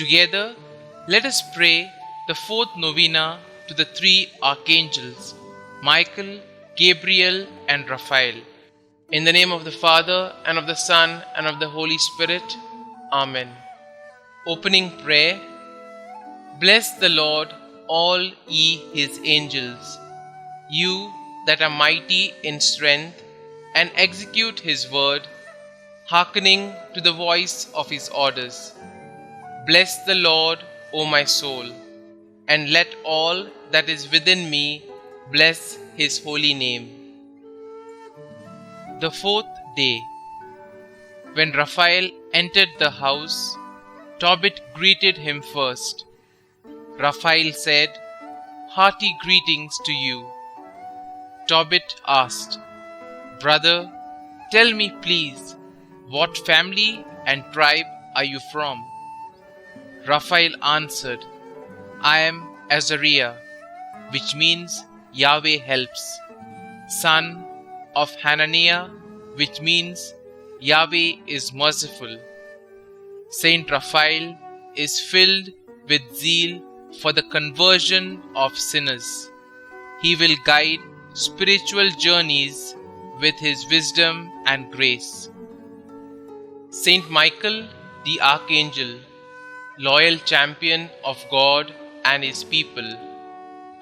Together, let us pray the fourth novena to the three Archangels, Michael, Gabriel, and Raphael. In the name of the Father, and of the Son, and of the Holy Spirit. Amen. Opening prayer. Bless the Lord, all ye his angels, you that are mighty in strength, and execute his word, hearkening to the voice of his orders. Bless the Lord, O my soul, and let all that is within me bless his holy name. The fourth day. When Raphael entered the house, Tobit greeted him first. Raphael said, "Hearty greetings to you." Tobit asked, "Brother, tell me please, what family and tribe are you from?" Raphael answered, "I am Azariah, which means Yahweh helps, son of Hananiah, which means Yahweh is merciful." Saint Raphael is filled with zeal for the conversion of sinners. He will guide spiritual journeys with his wisdom and grace. Saint Michael, the Archangel, loyal champion of God and his people,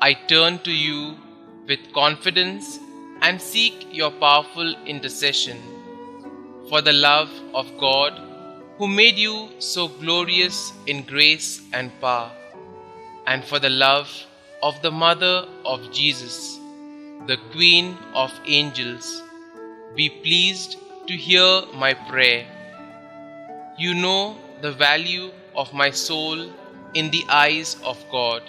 I turn to you with confidence and seek your powerful intercession. For the love of God, who made you so glorious in grace and power, and for the love of the Mother of Jesus, the Queen of Angels, be pleased to hear my prayer. You know the value of my soul in the eyes of God.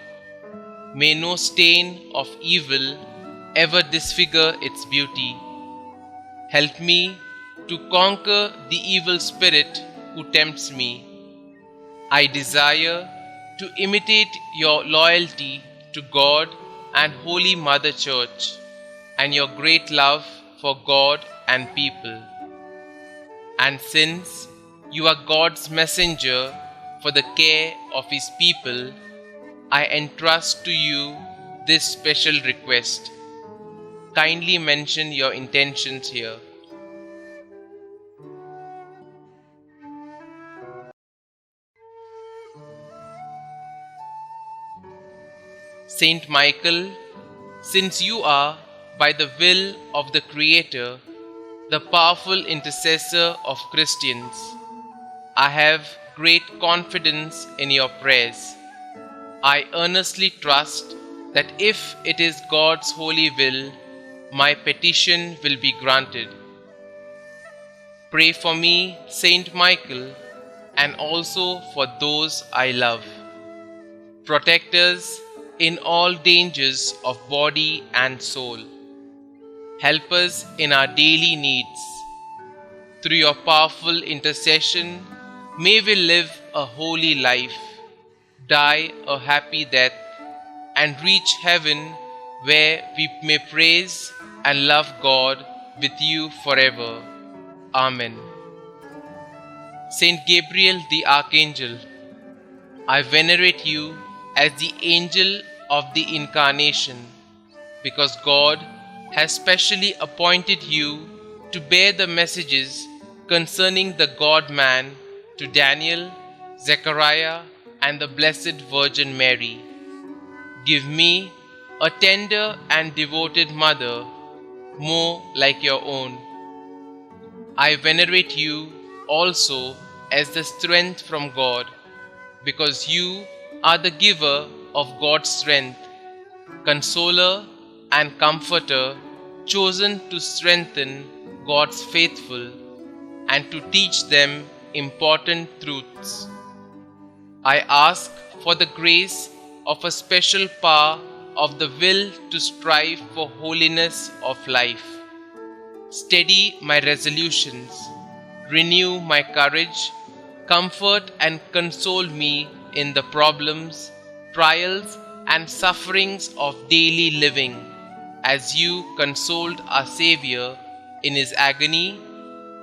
May no stain of evil ever disfigure its beauty. Help me to conquer the evil spirit who tempts me. I desire to imitate your loyalty to God and Holy Mother Church, and your great love for God and people. And since you are God's messenger for the care of his people, I entrust to you this special request. Kindly mention your intentions here. Saint Michael, since you are, by the will of the Creator, the powerful intercessor of Christians, I have great confidence in your prayers. I earnestly trust that if it is God's holy will, my petition will be granted. Pray for me, Saint Michael, and also for those I love. Protect us in all dangers of body and soul. Help us in our daily needs. Through your powerful intercession, may we live a holy life, die a happy death, and reach heaven, where we may praise and love God with you forever. Amen. Saint Gabriel the Archangel, I venerate you as the angel of the Incarnation, because God has specially appointed you to bear the messages concerning the God-man to Daniel, Zechariah, and the Blessed Virgin Mary. Give me a tender and devoted mother, more like your own. I venerate you also as the strength from God, because you are the giver of God's strength, consoler and comforter, chosen to strengthen God's faithful and to teach them important truths. I ask for the grace of a special power of the will to strive for holiness of life. Steady my resolutions, renew my courage, comfort and console me in the problems, trials, and sufferings of daily living, as you consoled our Xavier in his agony,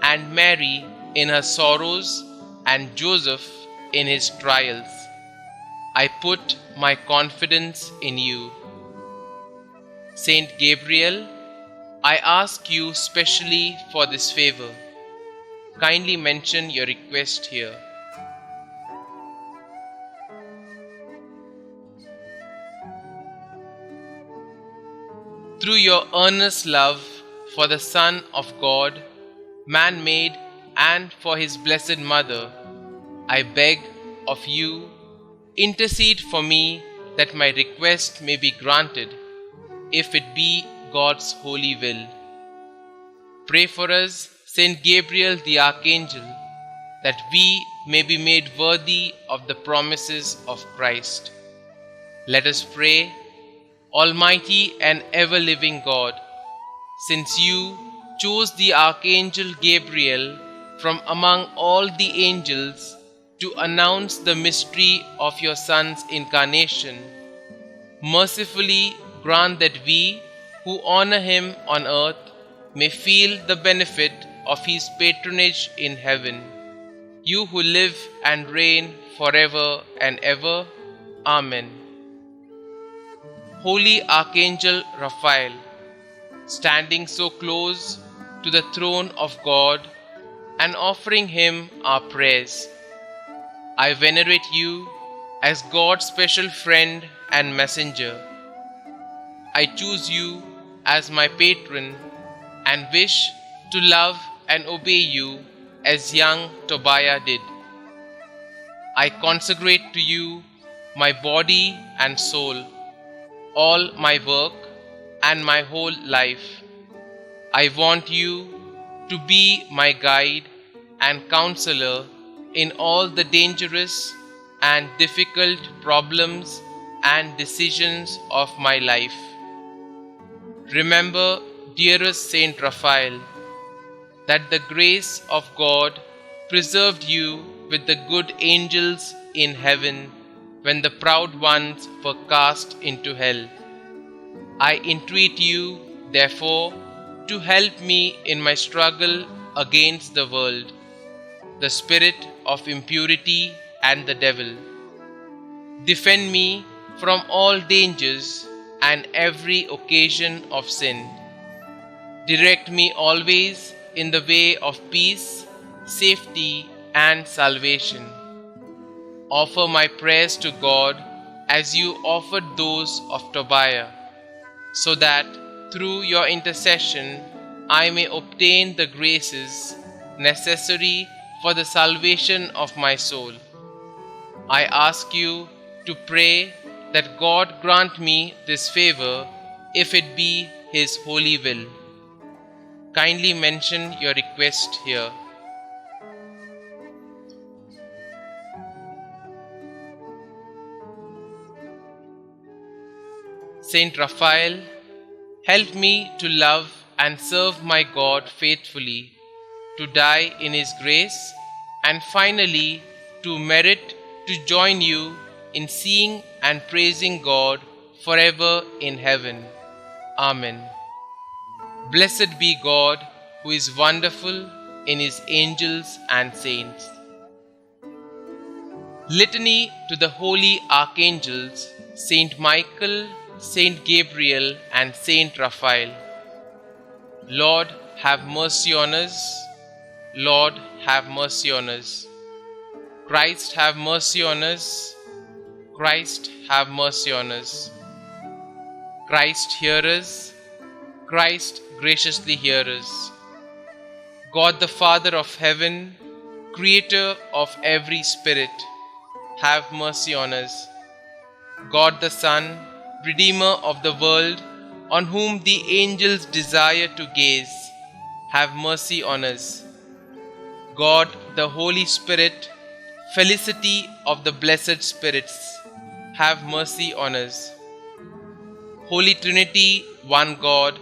and Mary in her sorrows, and Joseph in his trials. I put my confidence in you. Saint Gabriel, I ask you specially for this favor. Kindly mention your request here. Through your earnest love for the Son of God, man-made, and for his blessed Mother, I beg of you, intercede for me that my request may be granted, if it be God's holy will. Pray for us, Saint Gabriel the Archangel, that we may be made worthy of the promises of Christ. Let us pray. Almighty and ever-living God, since you chose the Archangel Gabriel from among all the angels to announce the mystery of your Son's incarnation, mercifully grant that we who honor him on earth may feel the benefit of his patronage in heaven. You who live and reign forever and ever. Amen. Holy Archangel Raphael, standing so close to the throne of God and offering him our prayers, I venerate you as God's special friend and messenger. I choose you as my patron and wish to love and obey you as young Tobiah did. I consecrate to you my body and soul, all my work and my whole life. I want you to be my guide and counselor in all the dangerous and difficult problems and decisions of my life. Remember, dearest Saint Raphael, that the grace of God preserved you with the good angels in heaven when the proud ones were cast into hell. I entreat you, therefore, to help me in my struggle against the world, the spirit of impurity, and the devil. Defend me from all dangers and every occasion of sin. Direct me always in the way of peace, safety, and salvation. Offer my prayers to God as you offered those of Tobiah, so that through your intercession I may obtain the graces necessary for the salvation of my soul. I ask you to pray that God grant me this favor if it be his holy will. Kindly mention your request here. Saint Raphael, help me to love and serve my God faithfully, to die in his grace, and finally to merit to join you in seeing and praising God forever in heaven. Amen. Blessed be God, who is wonderful in his angels and saints. Litany to the holy archangels, Saint Michael, Saint Gabriel, and Saint Raphael. Lord, have mercy on us. Lord, have mercy on us. Christ, have mercy on us. Christ, have mercy on us. Christ, hear us. Christ, graciously hear us. God the Father of heaven, creator of every spirit, have mercy on us. God the Son, Redeemer of the world, on whom the angels desire to gaze, have mercy on us. God the Holy Spirit, felicity of the blessed spirits, have mercy on us. Holy Trinity, one God,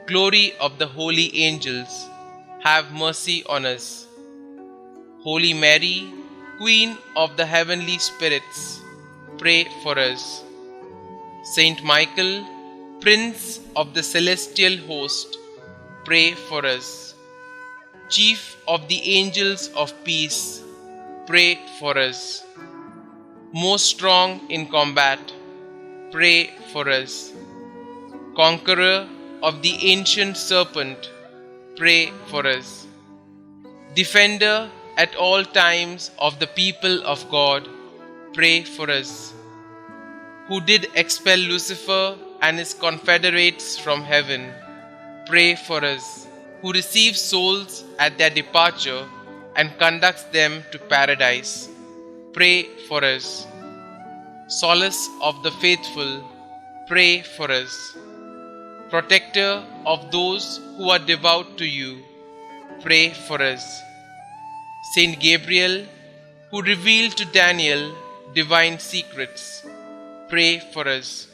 glory of the holy angels, have mercy on us. Holy Mary, Queen of the heavenly spirits, pray for us. Saint Michael, Prince of the celestial host, pray for us. Chief of the angels of peace, pray for us. Most strong in combat, pray for us. Conqueror of the ancient serpent, pray for us. Defender at all times of the people of God, pray for us. Who did expel Lucifer and his confederates from heaven, pray for us. Who receives souls at their departure and conducts them to paradise, pray for us. Solace of the faithful, pray for us. Protector of those who are devout to you, pray for us. Saint Gabriel, who revealed to Daniel divine secrets, pray for us.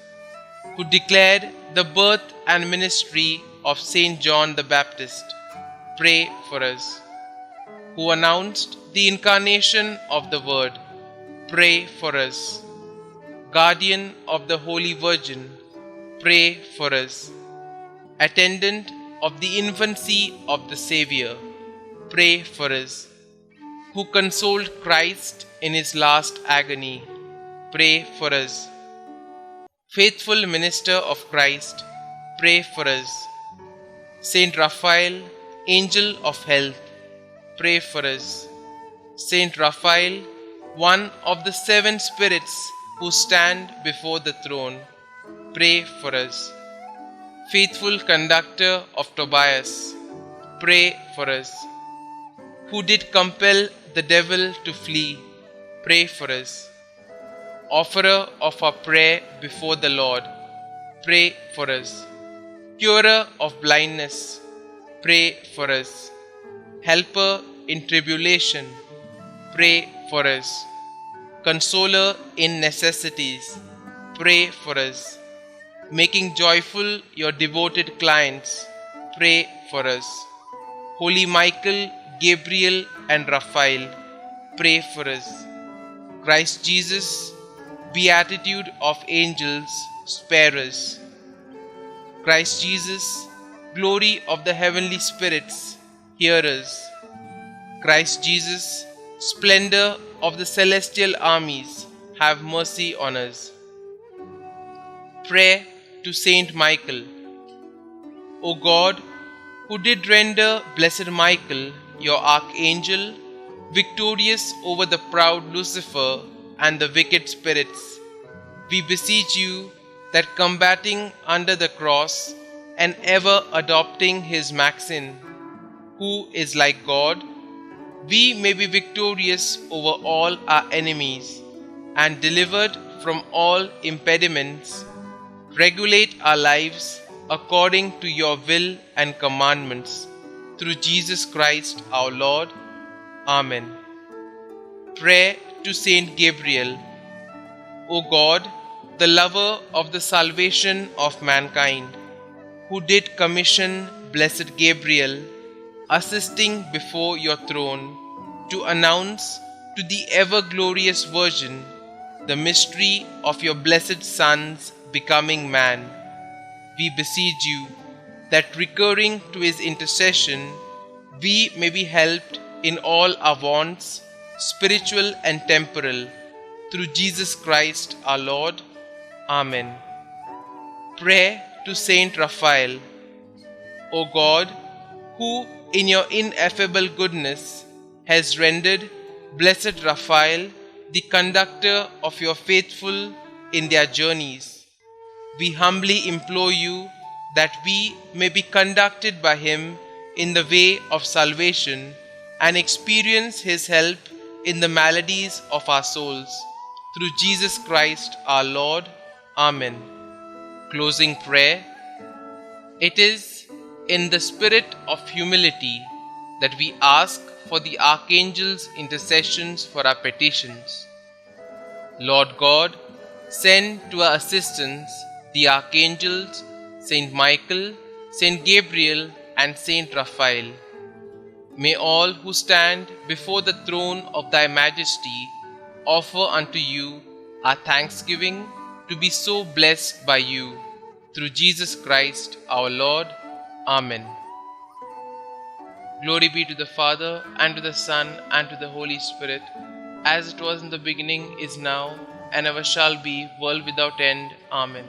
Who declared the birth and ministry of Saint John the Baptist, pray for us. Who announced the incarnation of the Word, pray for us. Guardian of the Holy Virgin, pray for us. Attendant of the infancy of the Xavier, pray for us. Who consoled Christ in his last agony, pray for us. Faithful minister of Christ, pray for us. Saint Raphael, angel of health, pray for us. Saint Raphael, one of the 7 spirits who stand before the throne, pray for us. Faithful conductor of Tobias, pray for us. Who did compel the devil to flee, pray for us. Offerer of our prayer before the Lord, pray for us. Curer of blindness, pray for us. Helper in tribulation, pray for us. Consoler in necessities, pray for us. Making joyful your devoted clients, pray for us. Holy Michael, Gabriel and Raphael, pray for us. Christ Jesus, Beatitude of angels, spare us. Christ Jesus, glory of the heavenly spirits, hear us. Christ Jesus, splendor of the celestial armies, have mercy on us. Prayer to Saint Michael. O God, who did render blessed Michael, your archangel, victorious over the proud Lucifer and the wicked spirits, we beseech you that combating under the cross and ever adopting his maxim, who is like God, we may be victorious over all our enemies and delivered from all impediments, regulate our lives according to your will and commandments, through Jesus Christ our Lord. Amen. Prayer to Saint Gabriel. O God, the lover of the salvation of mankind, who did commission blessed Gabriel, assisting before your throne, to announce to the ever-glorious Virgin the mystery of your blessed Son's becoming man, we beseech you that recurring to his intercession, we may be helped in all our wants, spiritual and temporal, through Jesus Christ our Lord. Amen. Prayer to Saint Raphael. O God, who in your ineffable goodness has rendered blessed Raphael the conductor of your faithful in their journeys, we humbly implore you that we may be conducted by him in the way of salvation and experience his help in the maladies of our souls. Through Jesus Christ our Lord. Amen. Closing prayer. It is in the spirit of humility that we ask for the Archangels' intercessions for our petitions. Lord God, send to our assistance the Archangels, Saint Michael, Saint Gabriel, and Saint Raphael. May all who stand before the throne of Thy Majesty offer unto you our thanksgiving to be so blessed by you. Through Jesus Christ our Lord. Amen. Glory be to the Father, and to the Son, and to the Holy Spirit, as it was in the beginning, is now, and ever shall be, world without end. Amen.